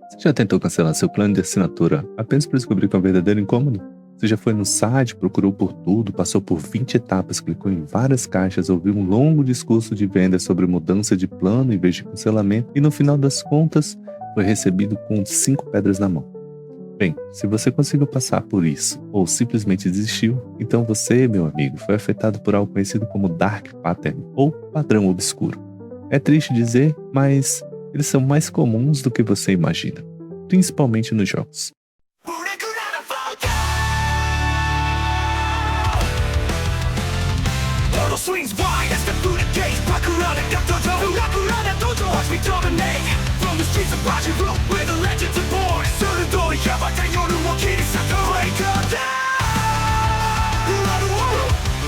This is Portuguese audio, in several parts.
Você já tentou cancelar seu plano de assinatura apenas para descobrir que é um verdadeiro incômodo? Você já foi no site, procurou por tudo, passou por 20 etapas, clicou em várias caixas, ouviu um longo discurso de venda sobre mudança de plano em vez de cancelamento e no final das contas foi recebido com 5 pedras na mão? Bem, se você conseguiu passar por isso ou simplesmente desistiu, então você, meu amigo, foi afetado por algo conhecido como Dark Pattern ou padrão obscuro. É triste dizer, mas eles são mais comuns do que você imagina, principalmente nos jogos. Swings wide as the Buddha gaze. Bakurada Gato, Bakurada Dojo, watch me dominate. From the streets of Bajiru, where the legends are born. Surudori, Yabata, Yoru, Wakiri, Saka, wake up down.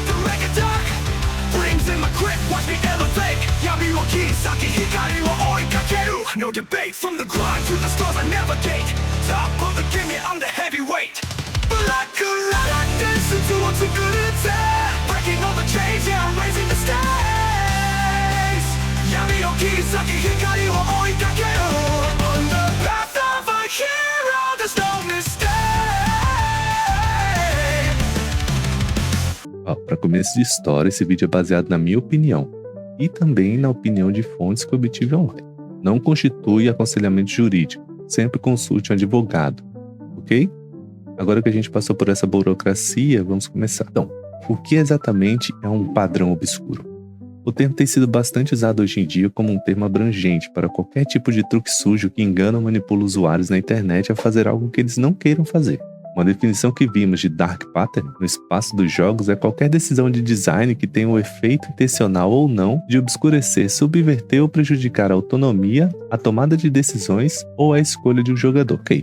The Mega Dark brings in my grip, watch me elevate. Yami wa Kisaki, Hikari wa oikakeru. No debate, from the grind to the stars I navigate. Top of the game, yeah, I'm the heavyweight. Bakurada, listen to what's a good attack. Breaking all the chains, yeah, I'm raising the stakes. Yami no Kisaki, Hikari wa oikakeru. On the path of a hero, there's no mistake. Para começo de história, esse vídeo é baseado na minha opinião e também na opinião de fontes que obtive online. Não constitui aconselhamento jurídico, sempre consulte um advogado, ok? Agora que a gente passou por essa burocracia, vamos começar. Então, o que exatamente é um padrão obscuro? O termo tem sido bastante usado hoje em dia como um termo abrangente para qualquer tipo de truque sujo que engana ou manipula usuários na internet a fazer algo que eles não queiram fazer. Uma definição que vimos de Dark Pattern no espaço dos jogos é qualquer decisão de design que tenha o efeito intencional ou não de obscurecer, subverter ou prejudicar a autonomia, a tomada de decisões ou a escolha de um jogador, ok?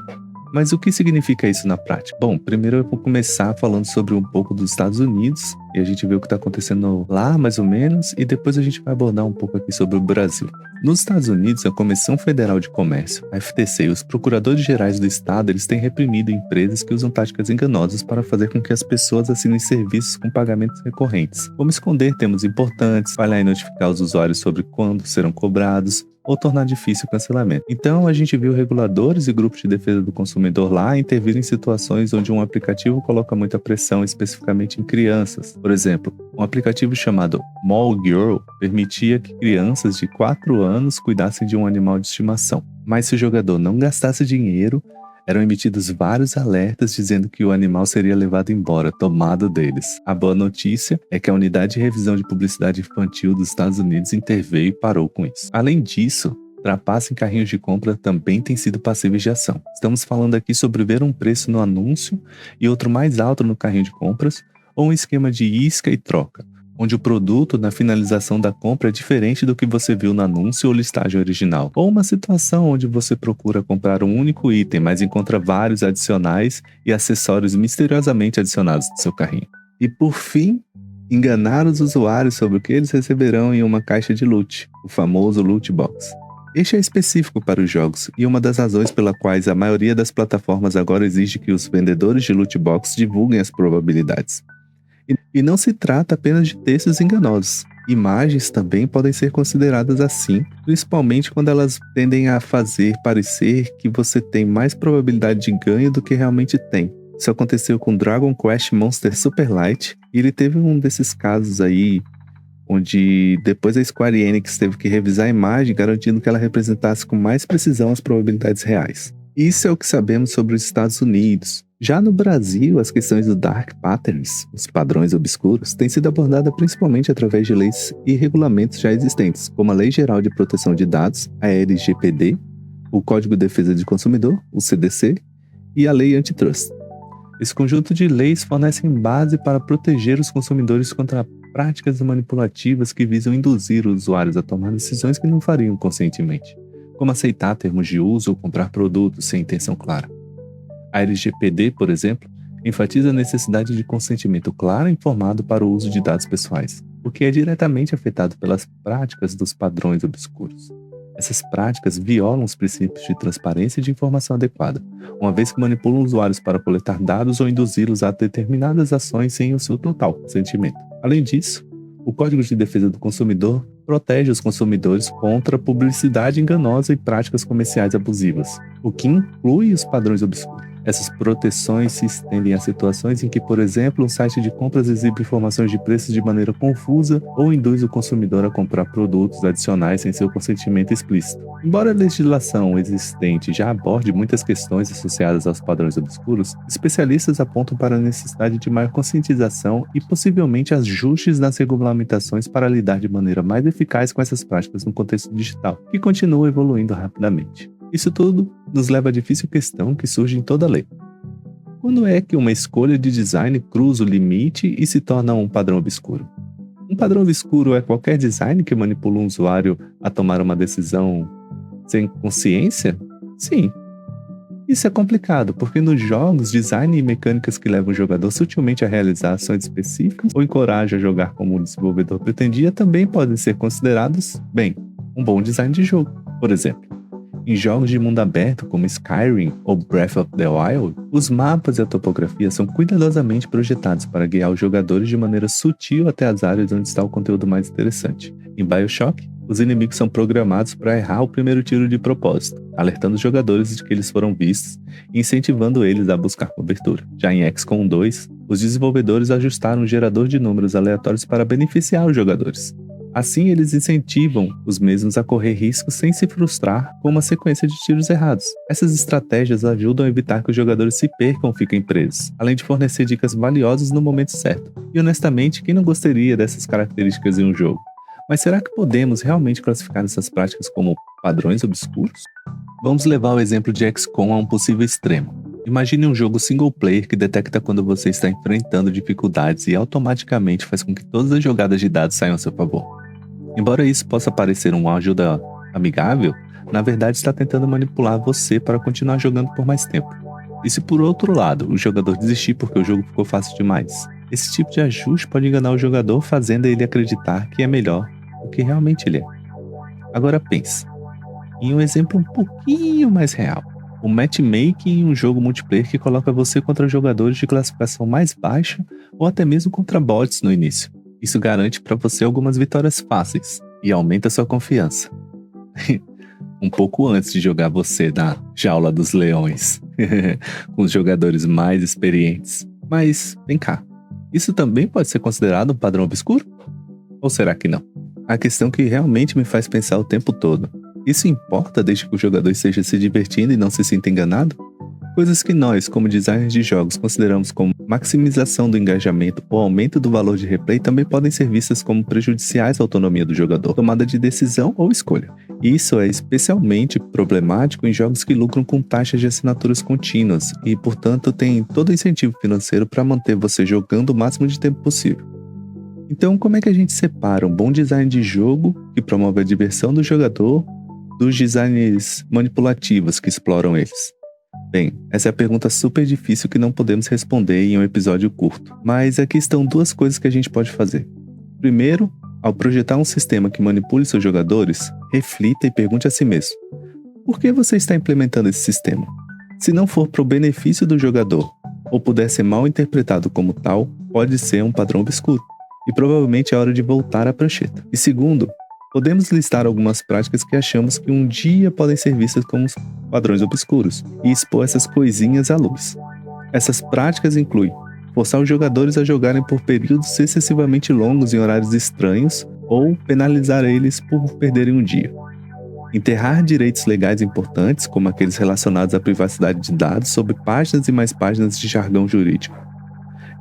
Mas o que significa isso na prática? Bom, primeiro eu vou começar falando sobre um pouco dos Estados Unidos, e a gente vê o que está acontecendo lá, mais ou menos, e depois a gente vai abordar um pouco aqui sobre o Brasil. Nos Estados Unidos, a Comissão Federal de Comércio, a FTC, e os procuradores gerais do estado, eles têm reprimido empresas que usam táticas enganosas para fazer com que as pessoas assinem serviços com pagamentos recorrentes, como esconder termos importantes, falhar em notificar os usuários sobre quando serão cobrados, ou tornar difícil o cancelamento. Então, a gente viu reguladores e grupos de defesa do consumidor lá intervir em situações onde um aplicativo coloca muita pressão especificamente em crianças. Por exemplo, um aplicativo chamado Mall Girl permitia que crianças de 4 anos cuidassem de um animal de estimação. Mas se o jogador não gastasse dinheiro, eram emitidos vários alertas dizendo que o animal seria levado embora, tomado deles. A boa notícia é que a Unidade de Revisão de Publicidade Infantil dos Estados Unidos interveio e parou com isso. Além disso, trapaça em carrinhos de compra também tem sido passíveis de ação. Estamos falando aqui sobre ver um preço no anúncio e outro mais alto no carrinho de compras, ou um esquema de isca e troca, onde o produto na finalização da compra é diferente do que você viu no anúncio ou listagem original. Ou uma situação onde você procura comprar um único item, mas encontra vários adicionais e acessórios misteriosamente adicionados no seu carrinho. E por fim, enganar os usuários sobre o que eles receberão em uma caixa de loot, o famoso loot box. Este é específico para os jogos e uma das razões pela quais a maioria das plataformas agora exige que os vendedores de loot box divulguem as probabilidades. E não se trata apenas de textos enganosos. Imagens também podem ser consideradas assim, principalmente quando elas tendem a fazer parecer que você tem mais probabilidade de ganho do que realmente tem. Isso aconteceu com Dragon Quest Monster Superlight, e ele teve um desses casos aí, onde depois a Square Enix teve que revisar a imagem, garantindo que ela representasse com mais precisão as probabilidades reais. Isso é o que sabemos sobre os Estados Unidos. Já no Brasil, as questões do Dark Patterns, os padrões obscuros, têm sido abordadas principalmente através de leis e regulamentos já existentes, como a Lei Geral de Proteção de Dados, a LGPD, o Código de Defesa do Consumidor, o CDC, e a Lei Antitrust. Esse conjunto de leis fornecem base para proteger os consumidores contra práticas manipulativas que visam induzir os usuários a tomar decisões que não fariam conscientemente, como aceitar termos de uso ou comprar produtos sem intenção clara. A LGPD, por exemplo, enfatiza a necessidade de consentimento claro e informado para o uso de dados pessoais, o que é diretamente afetado pelas práticas dos padrões obscuros. Essas práticas violam os princípios de transparência e de informação adequada, uma vez que manipulam usuários para coletar dados ou induzi-los a determinadas ações sem o seu total consentimento. Além disso, o Código de Defesa do Consumidor protege os consumidores contra publicidade enganosa e práticas comerciais abusivas. o que inclui os padrões obscuros. Essas proteções se estendem a situações em que, por exemplo, um site de compras exibe informações de preços de maneira confusa ou induz o consumidor a comprar produtos adicionais sem seu consentimento explícito. Embora a legislação existente já aborde muitas questões associadas aos padrões obscuros, especialistas apontam para a necessidade de maior conscientização e possivelmente ajustes nas regulamentações para lidar de maneira mais eficaz com essas práticas no contexto digital, que continua evoluindo rapidamente. Isso tudo nos leva à difícil questão que surge em toda lei. Quando é que uma escolha de design cruza o limite e se torna um padrão obscuro? Um padrão obscuro é qualquer design que manipula um usuário a tomar uma decisão sem consciência? Sim. Isso é complicado, porque nos jogos, design e mecânicas que levam o jogador sutilmente a realizar ações específicas ou encorajam a jogar como o desenvolvedor pretendia também podem ser considerados, um bom design de jogo. Por exemplo, em jogos de mundo aberto como Skyrim ou Breath of the Wild, os mapas e a topografia são cuidadosamente projetados para guiar os jogadores de maneira sutil até as áreas onde está o conteúdo mais interessante. Em BioShock, os inimigos são programados para errar o primeiro tiro de propósito, alertando os jogadores de que eles foram vistos e incentivando eles a buscar cobertura. Já em XCOM 2, os desenvolvedores ajustaram um gerador de números aleatórios para beneficiar os jogadores. Assim, eles incentivam os mesmos a correr riscos sem se frustrar com uma sequência de tiros errados. Essas estratégias ajudam a evitar que os jogadores se percam ou fiquem presos, além de fornecer dicas valiosas no momento certo. E honestamente, quem não gostaria dessas características em um jogo? Mas será que podemos realmente classificar essas práticas como padrões obscuros? Vamos levar o exemplo de XCOM a um possível extremo. Imagine um jogo single player que detecta quando você está enfrentando dificuldades e automaticamente faz com que todas as jogadas de dados saiam a seu favor. Embora isso possa parecer uma ajuda amigável, na verdade está tentando manipular você para continuar jogando por mais tempo. E se por outro lado, o jogador desistir porque o jogo ficou fácil demais? Esse tipo de ajuste pode enganar o jogador, fazendo ele acreditar que é melhor do que realmente ele é. Agora pense, em um exemplo um pouquinho mais real. O matchmaking em um jogo multiplayer que coloca você contra jogadores de classificação mais baixa ou até mesmo contra bots no início. Isso garante para você algumas vitórias fáceis e aumenta sua confiança. Um pouco antes de jogar você na jaula dos leões, com os jogadores mais experientes. Mas, vem cá, isso também pode ser considerado um padrão obscuro? Ou será que não? A questão que realmente me faz pensar o tempo todo. Isso importa desde que o jogador esteja se divertindo e não se sinta enganado? Coisas que nós, como designers de jogos, consideramos como maximização do engajamento ou aumento do valor de replay também podem ser vistas como prejudiciais à autonomia do jogador, tomada de decisão ou escolha. Isso é especialmente problemático em jogos que lucram com taxas de assinaturas contínuas e, portanto, tem todo o incentivo financeiro para manter você jogando o máximo de tempo possível. Então, como é que a gente separa um bom design de jogo, que promove a diversão do jogador, dos designs manipulativos que exploram eles? Bem, essa é a pergunta super difícil que não podemos responder em um episódio curto. Mas aqui estão duas coisas que a gente pode fazer. Primeiro, ao projetar um sistema que manipule seus jogadores, reflita e pergunte a si mesmo: por que você está implementando esse sistema? Se não for para o benefício do jogador, ou puder ser mal interpretado como tal, pode ser um padrão obscuro. E provavelmente é hora de voltar à prancheta. E segundo, podemos listar algumas práticas que achamos que um dia podem ser vistas como padrões obscuros e expor essas coisinhas à luz. Essas práticas incluem forçar os jogadores a jogarem por períodos excessivamente longos em horários estranhos ou penalizar eles por perderem um dia. Enterrar direitos legais importantes, como aqueles relacionados à privacidade de dados, sobre páginas e mais páginas de jargão jurídico.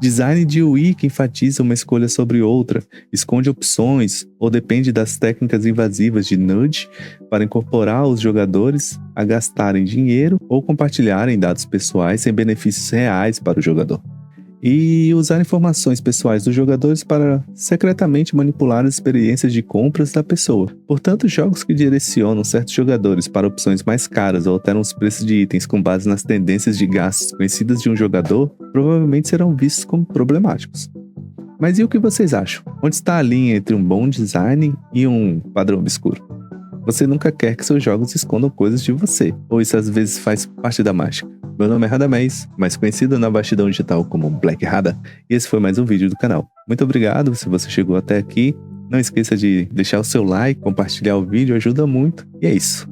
Design de UI que enfatiza uma escolha sobre outra, esconde opções ou depende das técnicas invasivas de nudge para incorporar os jogadores a gastarem dinheiro ou compartilharem dados pessoais sem benefícios reais para o jogador. E usar informações pessoais dos jogadores para secretamente manipular as experiências de compras da pessoa. Portanto, jogos que direcionam certos jogadores para opções mais caras ou alteram os preços de itens com base nas tendências de gastos conhecidas de um jogador, provavelmente serão vistos como problemáticos. Mas e o que vocês acham? Onde está a linha entre um bom design e um padrão obscuro? Você nunca quer que seus jogos escondam coisas de você, ou isso às vezes faz parte da mágica. Meu nome é Radamés, mais conhecido na bastidão digital como Black Rada, e esse foi mais um vídeo do canal. Muito obrigado se você chegou até aqui. Não esqueça de deixar o seu like, compartilhar o vídeo, ajuda muito. E é isso.